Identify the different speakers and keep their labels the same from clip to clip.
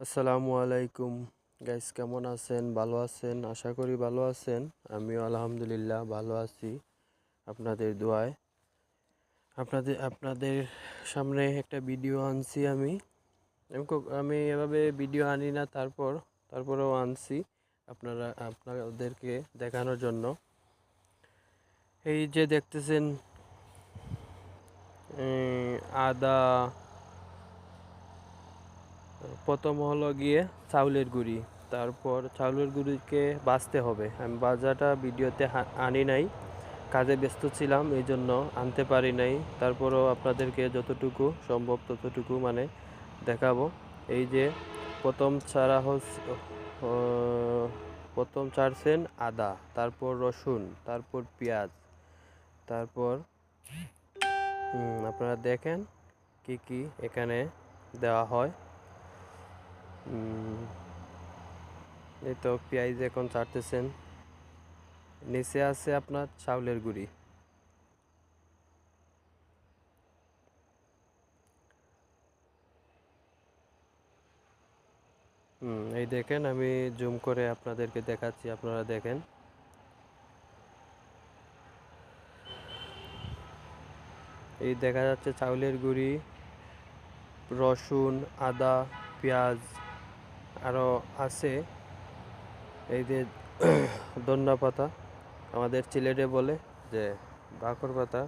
Speaker 1: আসসালামু আলাইকুম গাইস, কেমন আছেন? ভালো আছেন? আশা করি ভালো আছেন। আমিও আলহামদুলিল্লাহ ভালো আছি আপনাদের দোয়ায়। আপনাদের সামনে একটা ভিডিও আনছি আমি এভাবে ভিডিও আনি না, তারপরেও আনছি আপনাদেরকে দেখানোর জন্য। এই যে দেখতেছেন, আদা, প্রথম হলো গিয়ে চাউলের গুঁড়ি। তারপর চাউলের গুঁড়িকে ভাজতে হবে। আমি ভাজাটা ভিডিওতে আনি নাই, কাজে ব্যস্ত ছিলাম, এই জন্য আনতে পারি নাই। তারপরও আপনাদেরকে যতটুকু সম্ভব ততটুকু দেখাবো। এই যে প্রথম ছাড়া হচ্ছে, প্রথম ছাড়ছেন আদা, তারপর রসুন, তারপর পেঁয়াজ, তারপর আপনারা দেখেন কি কি এখানে দেওয়া হয়। এই তো পেঁয়াজ এখন ছাড়তেছেন। নিচে আছে আপনার চাউলের গুঁড়ি। এই দেখেন, আমি জুম করে আপনাদেরকে দেখাচ্ছি, আপনারা দেখেন। এই দেখা যাচ্ছে চাউলের গুঁড়ি, রসুন, আদা, পেঁয়াজ, আরও আছে এই যে ধনিয়া পাতা, আমাদের সিলেটে বলে যে বাকর পাতা।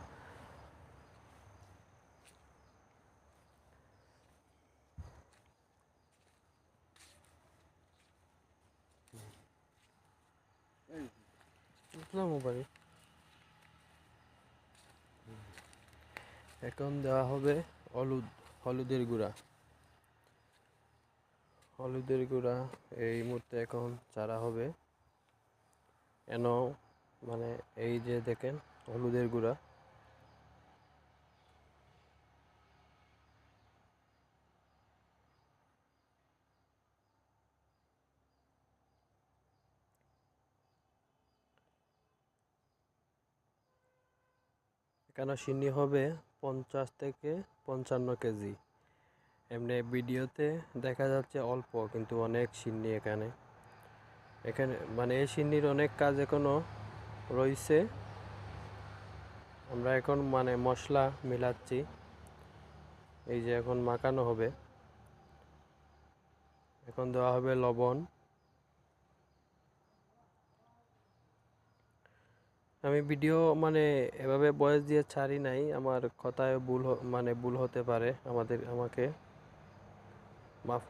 Speaker 1: এখন দেওয়া হবে হলুদের গুঁড়া। হলুদের গুঁড়া এই মুহূর্তে এখন চারা হবে। এন এই যে দেখেন হলুদের গুঁড়া। এখানে সিন্নি হবে 50 থেকে 55 কেজি। এমনি ভিডিওতে দেখা যাচ্ছে অল্প, কিন্তু অনেক সিন্নি এখানে। এই সিন্নির অনেক কাজ এখনো রয়েছে। আমরা এখন মশলা মিলাচ্ছি। এই যে এখন মাখানো হবে, এখন দেওয়া হবে লবণ। আমি ভিডিও এভাবে ভয়েস দিয়ে ছাড়ি নাই, আমার কথায় ভুল ভুল হতে পারে, আমাকে মাফ